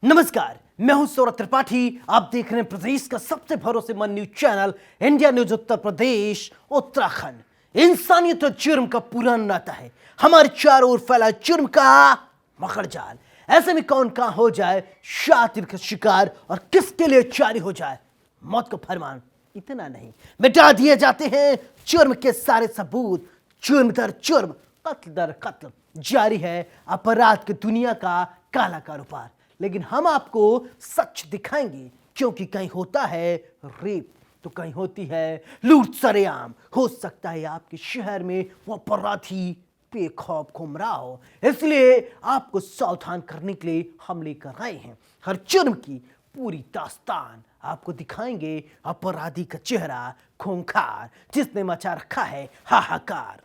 नमस्कार, मैं हूं सौरभ त्रिपाठी। आप देख रहे हैं प्रदेश का सबसे भरोसेमंद news channel India news Uttar Pradesh Uttarakhand. इंसानियत और जुर्म का पुराना नाता है। हमारे चारों ओर फैला जुर्म का मकड़ जाल। ऐसे में कौन कहां हो जाए शातिर का शिकार और किसके लिए जारी हो जाए मौत का फरमान। इतना नहीं, मिटा दिए जाते हैं जुर्म के सारे सबूत। जुर्म दर जुर्म, कत्ल दर कत्ल जारी है अपराध की दुनिया का काला कारोबार। लेकिन हम आपको सच दिखाएंगे, क्योंकि कहीं होता है रेप तो कहीं होती है लूट सरेआम। हो सकता है आपके शहर में वो अपराधी बेखौफ घूम रहा हो, इसलिए आपको सावधान करने के लिए हम लेकर आए हैं हर जुर्म की पूरी दास्तान। आपको दिखाएंगे अपराधी का चेहरा खूंखार, जिसने मचा रखा है हाहाकार।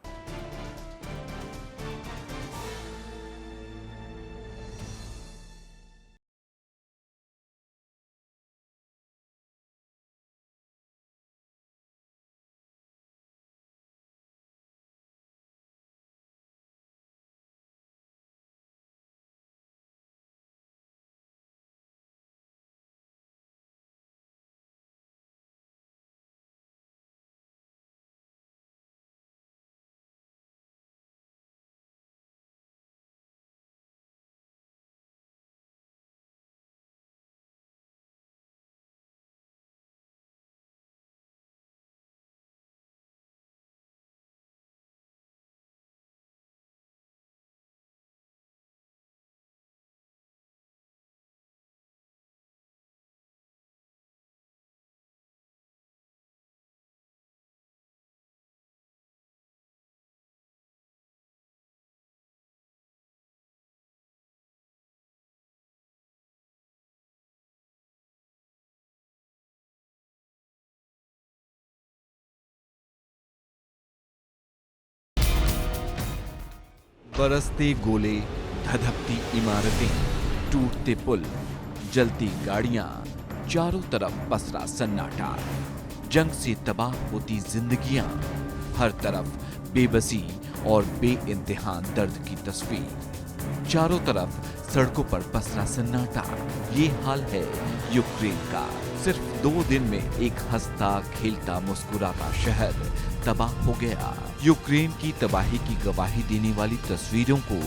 बरसते गोले, धधकती इमारतें, टूटते पुल, जलती गाड़ियां, चारों तरफ पसरा सन्नाटा। जंग से तबाह होती जिंदगियां, हर तरफ बेबसी और बेइंतहा दर्द की तस्वीर। चारों तरफ सड़कों पर पसरा सन्नाटा। ये हाल है यूक्रेन का। सिर्फ 2 दिन में एक हंसता खेलता मुस्कुराता शहर तबाह हो गया। यूक्रेन की तबाही की गवाही देने वाली तस्वीरों को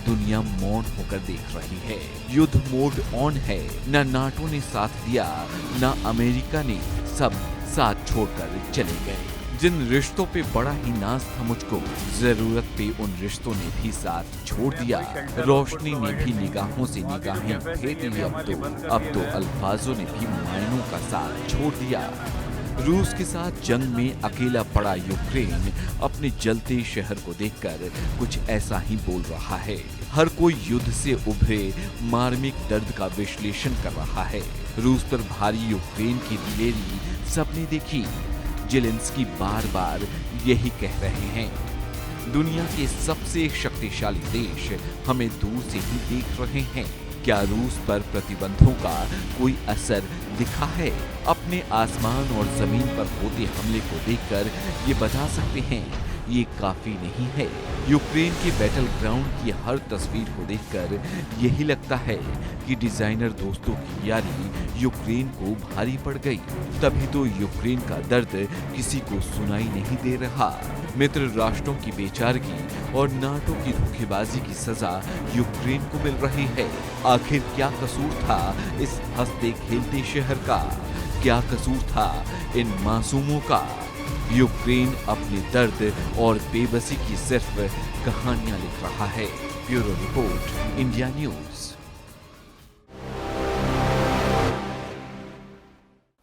दुनिया मौन होकर देख रही है। युद्ध मोड ऑन है। न नाटो ने साथ दिया, न अमेरिका ने, सब साथ छोड़कर चले गए। जिन रिश्तों पे बड़ा ही नाज था मुझको, जरूरत पे उन रिश्तों ने भी साथ छोड़ दिया। रोशनी ने भी निगाहों से निगाहें फेर ली। अब तो अल्फाजों ने भी मायनों का साथ छोड़ दिया। रूस के साथ जंग में अकेला पड़ा यूक्रेन अपने जलते शहर को देखकर कुछ ऐसा ही बोल रहा है। हर कोई युद्ध से उभरे मार्मिक दर्द का विश्लेषण कर रहा है। रूस पर भारी यूक्रेन की दिलेरी सबने देखी। जेलेंस्की बार बार यही कह रहे हैं, दुनिया के सबसे शक्तिशाली देश हमें दूर से ही देख रहे हैं। क्या रूस पर प्रतिबंधों का कोई असर दिखा है? अपने आसमान और जमीन पर होते हमले को देखकर ये बता सकते हैं ये काफी नहीं है। यूक्रेन के बैटल ग्राउंड की हर तस्वीर को देखकर यही लगता है कि डिजाइनर दोस्तों की यारी यूक्रेन को भारी पड़ गई। तभी तो यूक्रेन का दर्द किसी को सुनाई नहीं दे रहा। मित्र राष्ट्रों की बेचारगी और नाटो की धोखेबाजी की सजा यूक्रेन को मिल रही है। आखिर क्या कसूर था इस हंसते खेलते शहर का? क्या कसूर था इन मासूमों का? यूक्रेन अपने दर्द और बेबसी की सिर्फ कहानियां लिख रहा है। Bureau report, India news.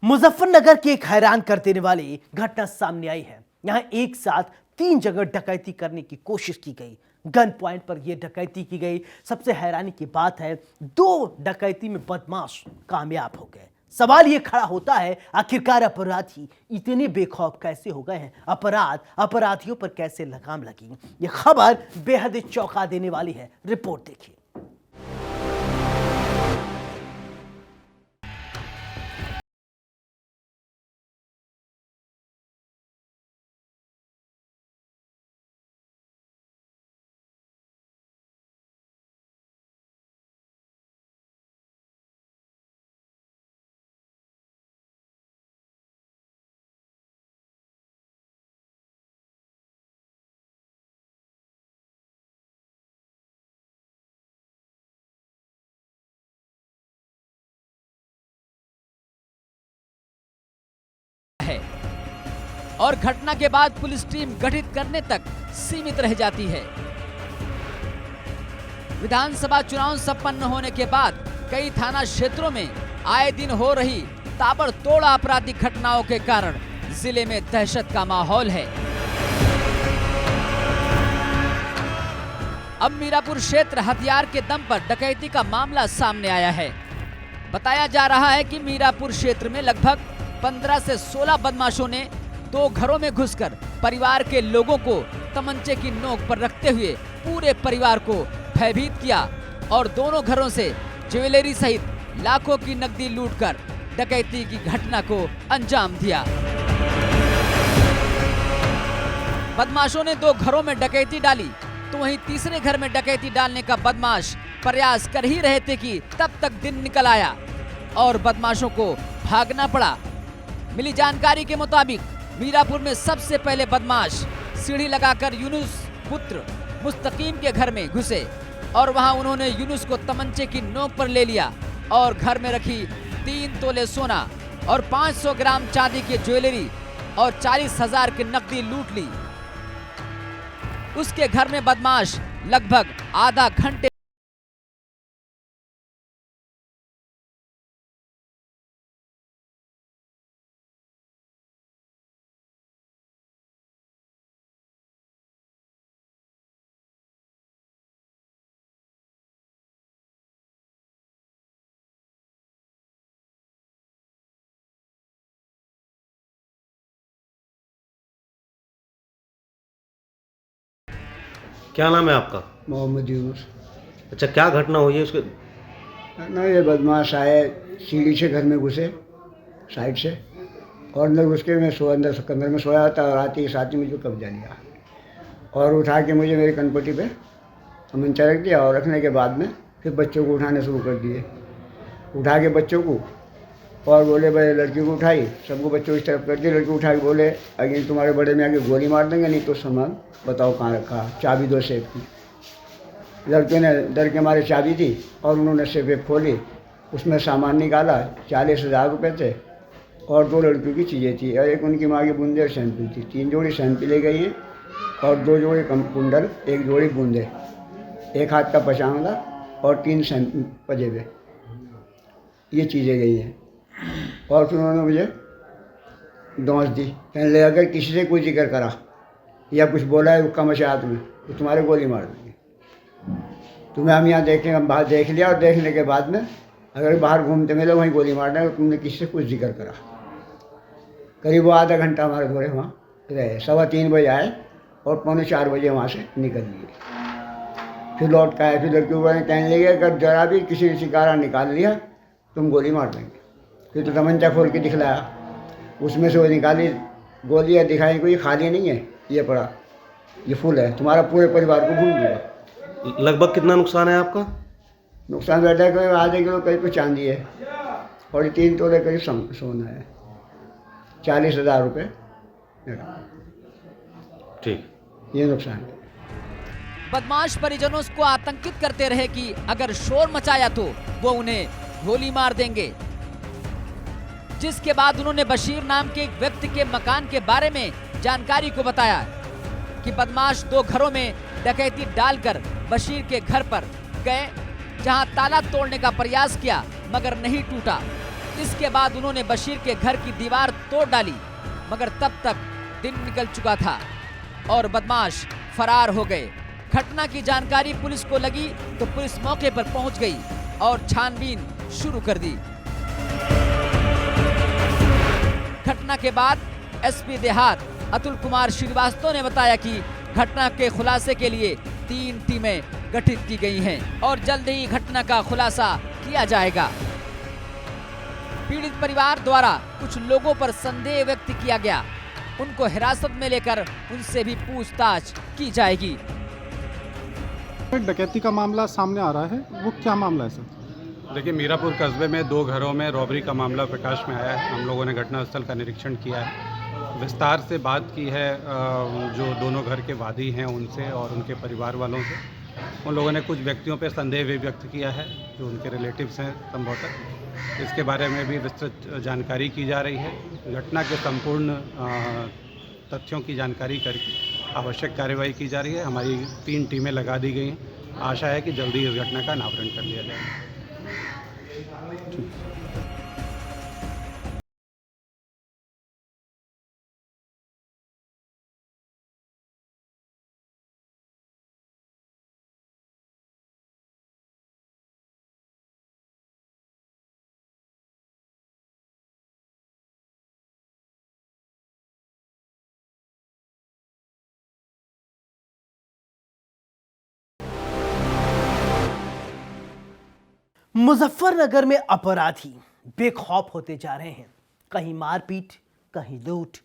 Muzaffarnagar की एक हैरान कर देने वाली घटना सामने आई है। यहां एक साथ 3 जगह डकैती करने की कोशिश की गई। गन पॉइंट पर यह डकैती की गई। सबसे हैरानी की बात है, 2 डकैती में बदमाश कामयाब हो गए। सवाल यह खड़ा होता है, आखिरकार अपराधी इतने बेखौफ कैसे हो गए हैं? अपराधियों पर कैसे लगाम लगी? यह खबर बेहद चौंका देने वाली है। रिपोर्ट देखिए। और घटना के बाद पुलिस टीम गठित करने तक सीमित रह जाती है। विधानसभा चुनाव संपन्न होने के बाद कई थाना क्षेत्रों में आए दिन हो रही ताबड़तोड़ आपराधिक घटनाओं के कारण जिले में दहशत का माहौल है। अब मीरापुर क्षेत्र हथियार के दम पर डकैती का मामला सामने आया है। बताया जा रहा है कि मीरापुर क्षेत्र में लगभग 15 से 16 बदमाशों ने 2 घरों में घुसकर परिवार के लोगों को तमंचे की नोक पर रखते हुए पूरे परिवार को भयभीत किया और दोनों घरों से ज्वेलरी सहित लाखों की नकदी लूटकर डकैती की घटना को अंजाम दिया। बदमाशों ने 2 घरों में डकैती डाली तो वहीं तीसरे घर में डकैती डालने का बदमाश प्रयास कर ही रहे थे कि तब तक दिन निकल आया और बदमाशों को भागना पड़ा। मिली जानकारी के मुताबिक मीरापुर में सबसे पहले बदमाश सीढ़ी लगाकर यूनुस पुत्र मुस्तकीम के घर में घुसे और वहां उन्होंने यूनुस को तमंचे की नोक पर ले लिया और घर में रखी 3 तोले सोना और 500 ग्राम चांदी की ज्वेलरी और 40,000 की नकदी लूट ली। उसके घर में बदमाश लगभग आधा घंटे क्या नाम है आपका? मोहम्मद यूनुस। अच्छा, क्या घटना हुई है उसके? ना ये बदमाश आए, सीढ़ी से घर में घुसे साइड से और अंदर घुस के मैं अंदर कमरे में सोया था और आते ही साथ ही मुझे कब्जा लिया और उठा के मुझे मेरी कनपट्टी पे तमंचा रख दिया और रखने के बाद में फिर बच्चों को उठाने शुरू कर दिए। उठा के बच्चों को और बोले भाई लड़की को उठाई, सबको बच्चों इस तरफ कर दिए। लड़की उठा के बोले अगर तुम्हारे बड़े में आके गोली मार देंगे, नहीं तो सामान बताओ कहाँ रखा, चाबी दो सेफ की। लड़के ने डर के मारे चाबी दी और उन्होंने सेफ खोली, उसमें सामान निकाला। 40,000 रुपये थे और 2 लड़कियों की चीज़ें थी और एक उनकी माँ की बूंदे और सैंपल थी। 3 जोड़ी सैंपल ले गई हैं और 2 जोड़ी कुंडल, 1 जोड़ी बूंदे, 1 हाथ का पचांगला और 3 सैंपल पजेबे, ये चीज़ें गई हैं। और फिर उन्होंने मुझे दौंस दी, कहने लगे अगर किसी से कोई जिक्र करा या कुछ बोला है हुक्का मचात में तो तुम्हारे गोली मार देंगे। तुम्हें हम यहाँ देखें, हम बाहर देख लिया और देखने के बाद में अगर बाहर घूमते मिले वहीं गोली मार देंगे। तुमने किसी से कुछ जिक्र करा। करीब वो आधा घंटा हमारे घोड़े वहाँ रहे। 3:15 बजे आए और 3:45 बजे वहाँ से निकल लिए। फिर लौट के आए। फिर लड़कियों को कहने लगे अगर जरा भी किसी ने शिकारा निकाल लिया तुम गोली मार देंगे। फिर तो तमंचा खोल के दिखलाया, उसमें से वो निकाली गोलियाँ दिखाई, कोई खाली नहीं है, ये पड़ा, ये फुल है, तुम्हारा पूरे परिवार को भूल दूँगा। लगभग कितना नुकसान है आपका? नुकसान बैठा है करीब आधे किलो करीब तो चांदी है और 3 तोले करीब सोना है। 40,000 रुपये ठीक, ये नुकसान है। बदमाश परिजनों को आतंकित करते रहे कि अगर शोर मचाया तो वो उन्हें गोली मार देंगे, जिसके बाद उन्होंने बशीर नाम के एक व्यक्ति के मकान के बारे में जानकारी को बताया कि बदमाश 2 घरों में डकैती डालकर बशीर के घर पर गए, जहां ताला तोड़ने का प्रयास किया मगर नहीं टूटा। इसके बाद उन्होंने बशीर के घर की दीवार तोड़ डाली मगर तब तक दिन निकल चुका था और बदमाश फरार हो गए। घटना की जानकारी पुलिस को लगी तो पुलिस मौके पर पहुंच गई और छानबीन शुरू कर दी। घटना के बाद एसपी देहात अतुल कुमार श्रीवास्तव ने बताया कि घटना के खुलासे के लिए 3 टीमें गठित की गई हैं और जल्द ही घटना का खुलासा किया जाएगा। पीड़ित परिवार द्वारा कुछ लोगों पर संदेह व्यक्त किया गया, उनको हिरासत में लेकर उनसे भी पूछताछ की जाएगी। डकैती का मामला सामने आ रहा है, वो क्या मामला है सर? देखिए, मीरापुर कस्बे में 2 घरों में रॉबरी का मामला प्रकाश में आया है। हम लोगों ने घटनास्थल का निरीक्षण किया है, विस्तार से बात की है जो दोनों घर के वादी हैं उनसे और उनके परिवार वालों से। उन लोगों ने कुछ व्यक्तियों पर संदेह भी व्यक्त किया है जो उनके रिलेटिव्स हैं संभवतः। इसके बारे में भी विस्तृत जानकारी की जा रही है। घटना के संपूर्ण तथ्यों की जानकारी करके आवश्यक कार्रवाई की जा रही है। हमारी 3 टीमें लगा दी गई हैं। आशा है कि जल्दी इस घटना का अनावरण कर लिया जाएगा। मुजफ्फरनगर में अपराधी बेखौफ होते जा रहे हैं। कहीं मारपीट, कहीं लूट,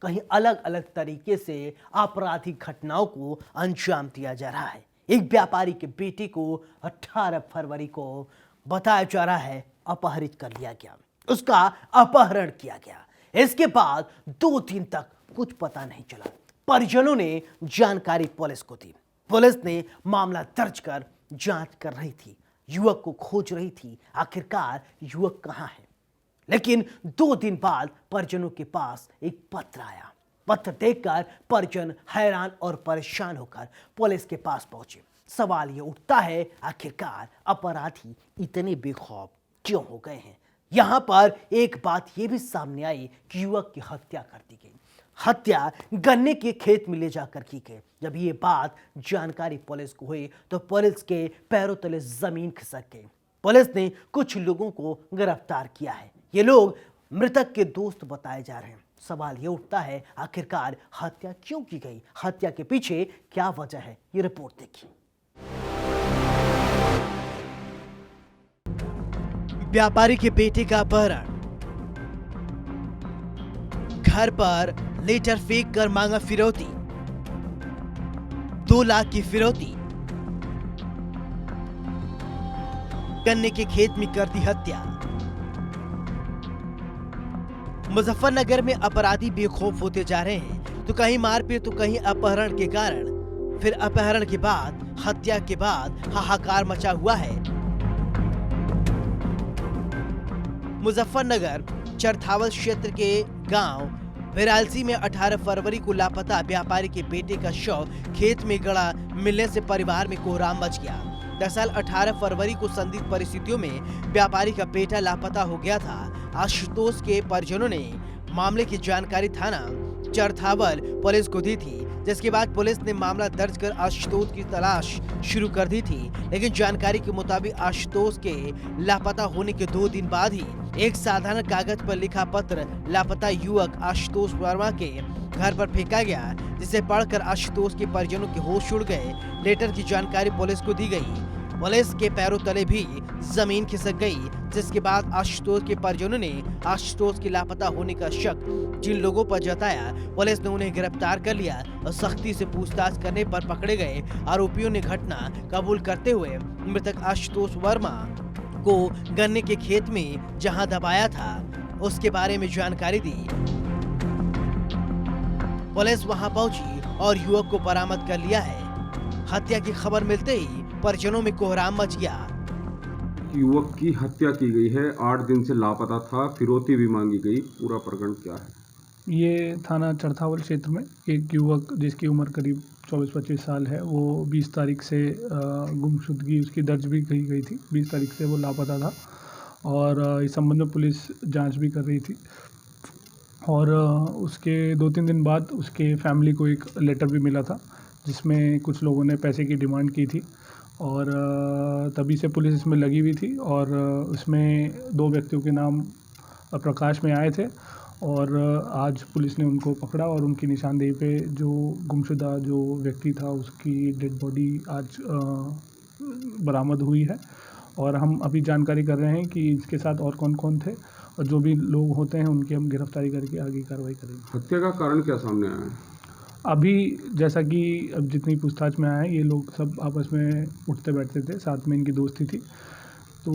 कहीं अलग अलग तरीके से आपराधिक घटनाओं को अंजाम दिया जा रहा है। एक व्यापारी के बेटे को 18 फरवरी को बताया जा रहा है अपहरित कर लिया गया, उसका अपहरण किया गया। इसके बाद 2 दिन तक कुछ पता नहीं चला। परिजनों ने जानकारी पुलिस को दी। पुलिस ने मामला दर्ज कर जांच कर रही थी, युवक को खोज रही थी। आखिरकार युवक कहां है? लेकिन 2 दिन बाद परिजनों के पास एक पत्र आया। पत्र देखकर परिजन हैरान और परेशान होकर पुलिस के पास पहुंचे। सवाल ये उठता है, आखिरकार अपराधी इतने बेखौफ क्यों हो गए हैं? यहां पर एक बात यह भी सामने आई कि युवक की हत्या कर दी गई। हत्या गन्ने के खेत में ले जाकर की गई। जब ये बात जानकारी पुलिस को हुई तो पुलिस के पैरों तले जमीन खिसक गई। पुलिस ने कुछ लोगों को गिरफ्तार किया है। ये लोग मृतक के दोस्त बताए जा रहे हैं। सवाल ये उठता है, आखिरकार हत्या क्यों की गई? हत्या के पीछे क्या वजह है? ये रिपोर्ट देखिए। व्यापारी के बेटे का अपहरण, घर पर लेटर फेंक कर मांगा फिरौती, 2 लाख की फिरौती, गन्ने के खेत में कर दी हत्या। मुजफ्फरनगर में अपराधी बेखौफ होते जा रहे हैं, तो कहीं मारपीट तो कहीं अपहरण के कारण, फिर अपहरण के बाद, हत्या के बाद हाहाकार मचा हुआ है। मुजफ्फरनगर चरथावल क्षेत्र के गांव विरालसी में 18 फरवरी को लापता व्यापारी के बेटे का शव खेत में गड़ा मिलने से परिवार में कोहराम मच गया। दरअसल 18 फरवरी को संदिग्ध परिस्थितियों में व्यापारी का बेटा लापता हो गया था। आशुतोष के परिजनों ने मामले की जानकारी थाना चरथावल पुलिस को दी थी, जिसके बाद पुलिस ने मामला दर्ज कर आशुतोष की तलाश शुरू कर दी थी। लेकिन जानकारी के मुताबिक आशुतोष के लापता होने के 2 दिन बाद ही एक साधारण कागज पर लिखा पत्र लापता युवक आशुतोष वर्मा के घर पर फेंका गया, जिसे पढ़कर आशुतोष के परिजनों के होश उड़ गए। लेटर की जानकारी पुलिस को दी गई। पुलिस के पैरों तले भी जमीन खिसक गई, जिसके बाद आशुतोष के परिजनों ने आशुतोष के लापता होने का शक जिन लोगों पर जताया, पुलिस ने उन्हें गिरफ्तार कर लिया और सख्ती से पूछताछ करने पर पकड़े गए आरोपियों ने घटना कबूल करते हुए मृतक आशुतोष वर्मा को गन्ने के खेत में जहां दबाया था उसके बारे में जानकारी दी। पुलिस वहां पहुंची और युवक को बरामद कर लिया है। हत्या की खबर मिलते ही परिजनों में कोहराम मच गया। युवक की हत्या की गई है, 8 दिन से लापता था, फिरौती भी मांगी गई। पूरा प्रकरण क्या है? ये थाना चरथावल क्षेत्र में एक युवक जिसकी उम्र करीब 24-25 साल है, वो 20 तारीख से गुमशुदगी उसकी दर्ज भी की गई थी। 20 तारीख से वो लापता था और इस संबंध में पुलिस जांच भी कर रही थी। और उसके 2-3 दिन बाद उसके फैमिली को एक लेटर भी मिला था, जिसमें कुछ लोगों ने पैसे की डिमांड की थी और तभी से पुलिस इसमें लगी हुई थी। और उसमें 2 व्यक्तियों के नाम प्रकाश में आए थे और आज पुलिस ने उनको पकड़ा और उनकी निशानदेही पे जो गुमशुदा जो व्यक्ति था उसकी डेड बॉडी आज बरामद हुई है। और हम अभी जानकारी कर रहे हैं कि इसके साथ और कौन कौन थे और जो भी लोग होते हैं उनकी हम गिरफ्तारी करके आगे कार्रवाई करेंगे। हत्या का कारण क्या सामने आया है? अभी जैसा कि अब जितनी पूछताछ में आया है, ये लोग सब आपस में उठते बैठते थे, साथ में इनकी दोस्ती थी, तो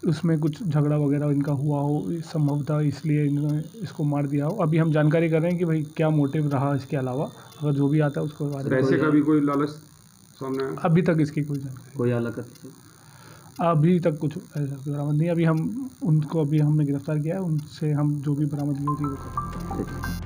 उसमें कुछ झगड़ा वगैरह इनका हुआ हो संभवतः, इसलिए इन्होंने इसको मार दिया हो। अभी हम जानकारी कर रहे हैं कि भाई क्या मोटिव रहा इसके अलावा, अगर जो भी आता है उसको बारे में। पैसे का भी कोई लालच सामने आया? अभी तक इसकी कोई जानकारी, कोई अलग अभी तक कुछ ऐसा बरामद नहीं। अभी हम उनको अभी हमने गिरफ्तार किया है, उनसे हम जो भी बरामदगी होती है वो करेंगे।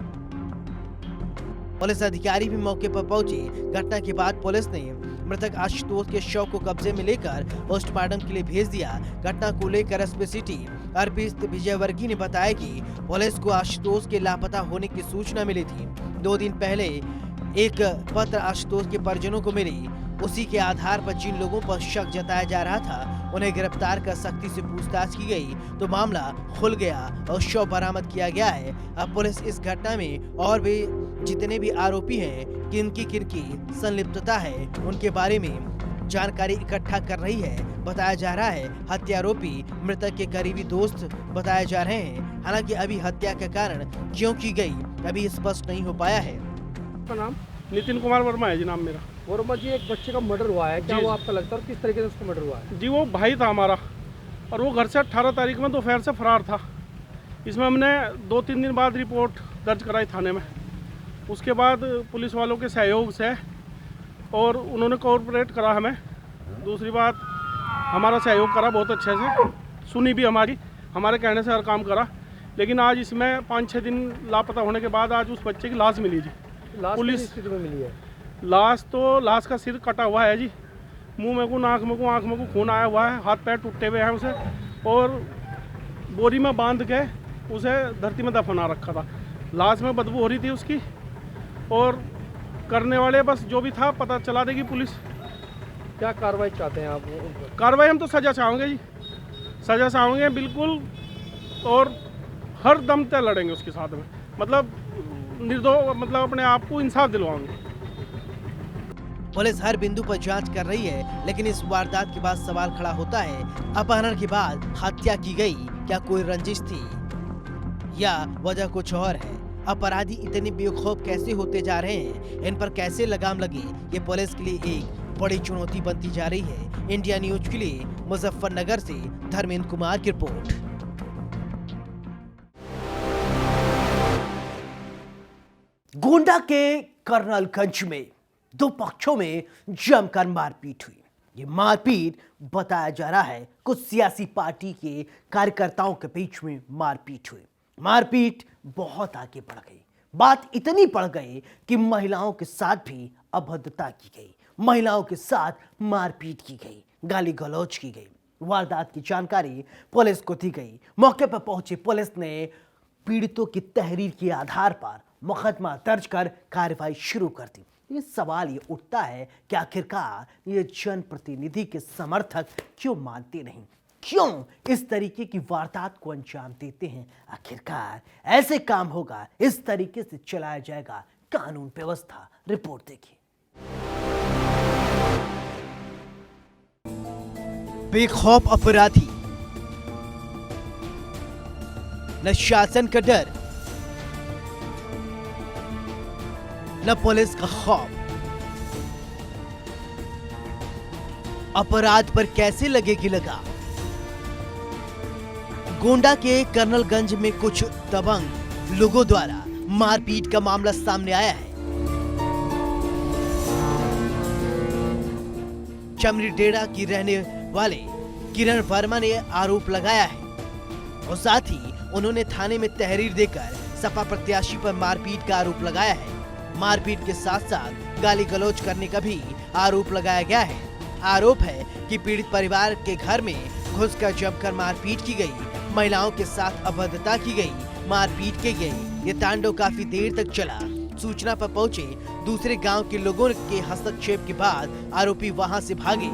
पुलिस अधिकारी भी मौके पर पहुंचे। घटना के बाद पुलिस ने मृतक आशुतोष के शव को कब्जे में लेकर पोस्टमार्टम के लिए भेज दिया। घटना को लेकर एसपी सिटी अर्पित विजयवर्गीय ने बताया कि पुलिस को आशुतोष के लापता होने की सूचना मिली थी। 2 दिन पहले एक पत्र आशुतोष के परिजनों को मिली। उसी के आधार पर जिन लोगों पर शक जताया जा रहा था उन्हें गिरफ्तार कर सख्ती से पूछताछ की गई तो मामला खुल गया और शव बरामद किया गया है। अब पुलिस इस घटना में और भी जितने भी आरोपी हैं किनकी संलिप्तता है उनके बारे में जानकारी इकट्ठा कर रही है। बताया जा रहा है हत्यारोपी मृतक के करीबी दोस्त बताए जा रहे हैं। हालांकि अभी हत्या का कारण क्यों की गई अभी स्पष्ट नहीं हो पाया है। नाम नितिन कुमार वर्मा है जी, नाम मेरा। वर्मा जी, एक बच्चे का मर्डर हुआ है, क्या जी, वो आपका लगता है किस तरीके से उसका मर्डर हुआ है? जी, वो भाई था हमारा और वो घर से 18 तारीख में दोपहर से फरार था। इसमें हमने 2-3 दिन बाद रिपोर्ट दर्ज कराई थाने में। उसके बाद पुलिस वालों के सहयोग से और उन्होंने कोऑपरेट करा हमें। दूसरी बात हमारा सहयोग करा बहुत अच्छे से, सुनी भी हमारे कहने से हर काम करा। लेकिन आज इसमें 5-6 दिन लापता होने के बाद आज उस बच्चे की लाश मिली जी। पुलिस स्थिति में मिली है लाश का सिर कटा हुआ है जी, मुंह में को, नाक में को, आँख में को खून आया हुआ है, हाथ पैर टूटे हुए हैं उसे और बोरी में बांध के उसे धरती में दफना रखा था। लाश में बदबू हो रही थी उसकी और करने वाले बस जो भी था पता चला देगी पुलिस। क्या कार्रवाई चाहते हैं आप? कार्रवाई हम तो सजा चाहेंगे जी, सजा चाहेंगे बिल्कुल और हर दम तक लड़ेंगे उसके साथ में, मतलब मतलब अपने आप को इंसाफ दिलवाएंगे। पुलिस हर बिंदु पर जांच कर रही है लेकिन इस वारदात के बाद सवाल खड़ा होता है अपहरण के बाद हत्या की गई, क्या कोई रंजिश थी या वजह कुछ और है? अपराधी इतने बेखौफ कैसे होते जा रहे हैं, इन पर कैसे लगाम लगे, ये पुलिस के लिए एक बड़ी चुनौती बनती जा रही है। इंडिया न्यूज के लिए मुजफ्फरनगर से धर्मेंद्र कुमार की रिपोर्ट। गोंडा के कर्नलगंज में 2 पक्षों में जमकर मारपीट हुई। ये मारपीट बताया जा रहा है कुछ सियासी पार्टी के कार्यकर्ताओं के बीच में मारपीट हुई। मारपीट बहुत आगे बढ़ गई, बात इतनी बढ़ गई कि महिलाओं के साथ भी अभद्रता की गई, महिलाओं के साथ मारपीट की गई, गाली गलौज की गई। वारदात की जानकारी पुलिस को दी गई। मौके पर पहुंची पुलिस ने पीड़ितों की तहरीर के आधार पर मुकदमा दर्ज कर कार्रवाई शुरू कर दी। ये सवाल ये उठता है कि आखिरकार ये जनप्रतिनिधि के समर्थक क्यों मानते नहीं, क्यों इस तरीके की वारदात को अंजाम देते हैं? आखिरकार ऐसे काम होगा, इस तरीके से चलाया जाएगा कानून व्यवस्था? रिपोर्ट देखिए। बेखौफ अपराधी, न शासन का डर न पुलिस का खौफ, अपराध पर कैसे लगेगी लगाम? गोंडा के कर्नलगंज में कुछ दबंग लोगों द्वारा मारपीट का मामला सामने आया है। चमरीडेरा की रहने वाले किरण वर्मा ने आरोप लगाया है और साथ ही उन्होंने थाने में तहरीर देकर सपा प्रत्याशी पर मारपीट का आरोप लगाया है। मारपीट के साथ साथ गाली गलौज करने का भी आरोप लगाया गया है। आरोप है कि पीड़ित परिवार के घर में घुसकर जमकर मारपीट की गई, महिलाओं के साथ अभद्रता की गई, मारपीट की गई। ये तांडव काफी देर तक चला। सूचना पर पहुंचे दूसरे गांव के लोगों के हस्तक्षेप के बाद आरोपी वहां से भागे।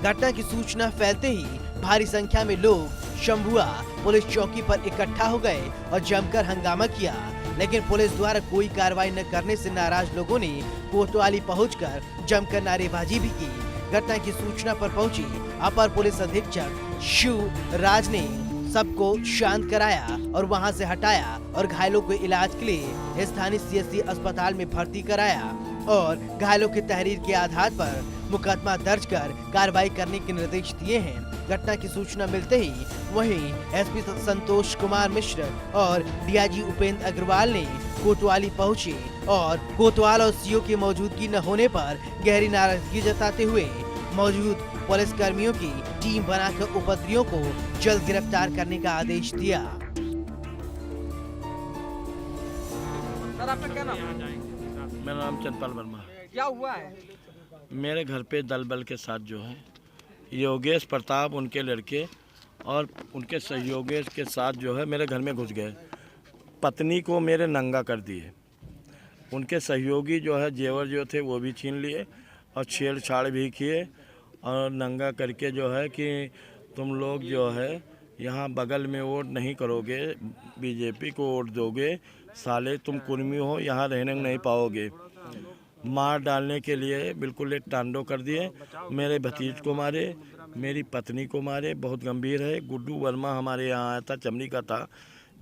घटना की सूचना फैलते ही भारी संख्या में लोग शंभुआ पुलिस चौकी पर इकट्ठा हो गए और जमकर हंगामा किया, लेकिन पुलिस द्वारा कोई कार्रवाई न करने से नाराज लोगों ने कोतवाली पहुंचकर जमकर नारेबाजी भी की। घटना की सूचना पर पहुंची अपर पुलिस अधीक्षक शिव राज ने सबको शांत कराया और वहां से हटाया और घायलों को इलाज के लिए स्थानीय सीएससी अस्पताल में भर्ती कराया और घायलों की तहरीर के आधार पर मुकदमा दर्ज कर कार्रवाई करने के निर्देश दिए हैं। घटना की सूचना मिलते ही वहीं एसपी संतोष कुमार मिश्र और डीआईजी उपेंद्र अग्रवाल ने कोतवाली पहुंचे और कोतवाल और सीओ की मौजूदगी न होने पर गहरी नाराजगी जताते हुए मौजूद पुलिस कर्मियों की टीम बनाकर उपद्रवियों को जल्द गिरफ्तार करने का आदेश दिया। आपका क्या नाम है? मेरा नाम चंदपाल वर्मा है। क्या हुआ है? मेरे घर पे दल बल के साथ जो है योगेश प्रताप उनके लड़के और उनके सहयोगी के साथ जो है मेरे घर में घुस गए। पत्नी को मेरे नंगा कर दिए। उनके सहयोगी जो है जेवर जो थे वो भी छीन लिए और छेड़छाड़ भी किए और नंगा करके जो है कि तुम लोग जो है यहाँ बगल में वोट नहीं करोगे, बीजेपी को वोट दोगे, साले तुम कुर्मी हो, यहाँ रहने नहीं पाओगे। मार डालने के लिए बिल्कुल एक तांडव कर दिए। मेरे भतीज को मारे, मेरी पत्नी को मारे, बहुत गंभीर है। गुड्डू वर्मा हमारे यहाँ आया था, चमड़ी का था,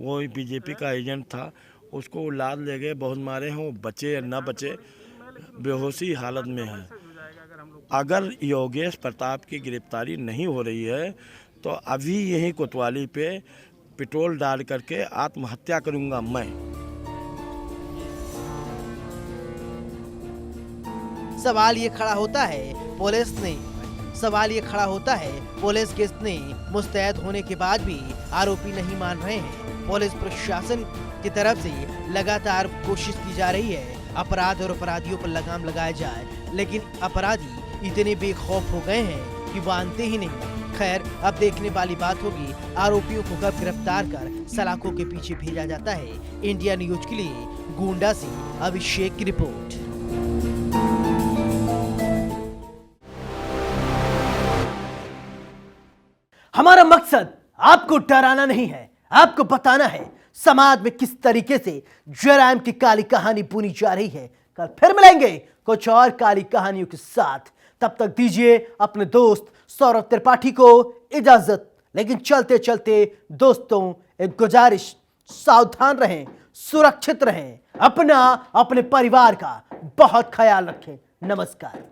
वो बीजेपी का एजेंट था, उसको लाद ले गए, बहुत मारे हैं। वो बचे या न बचे, बेहोशी हालत में है। अगर योगेश प्रताप की गिरफ्तारी नहीं हो रही है तो अभी यही कोतवाली पे पेट्रोल डाल करके आत्महत्या करूँगा मैं। सवाल ये खड़ा होता है पुलिस केस ने मुस्तैद होने के बाद भी आरोपी नहीं मान रहे हैं। पुलिस प्रशासन की तरफ से लगातार कोशिश की जा रही है अपराध और अपराधियों पर लगाम लगाया जाए, लेकिन अपराधी इतने बेखौफ हो गए हैं कि मानते ही नहीं। खैर, अब देखने वाली बात होगी आरोपियों को कब गिरफ्तार कर सलाखों के पीछे भेजा जाता है। इंडिया न्यूज के लिए गोंडा से अभिषेक की रिपोर्ट। हमारा मकसद आपको डराना नहीं है, आपको बताना है समाज में किस तरीके से जराइम की काली कहानी बुनी जा रही है। कल फिर मिलेंगे कुछ और काली कहानियों के साथ। तब तक दीजिए अपने दोस्त सौरभ त्रिपाठी को इजाजत। लेकिन चलते चलते दोस्तों एक गुजारिश, सावधान रहें, सुरक्षित रहें, अपना अपने परिवार का बहुत ख्याल रखें। नमस्कार।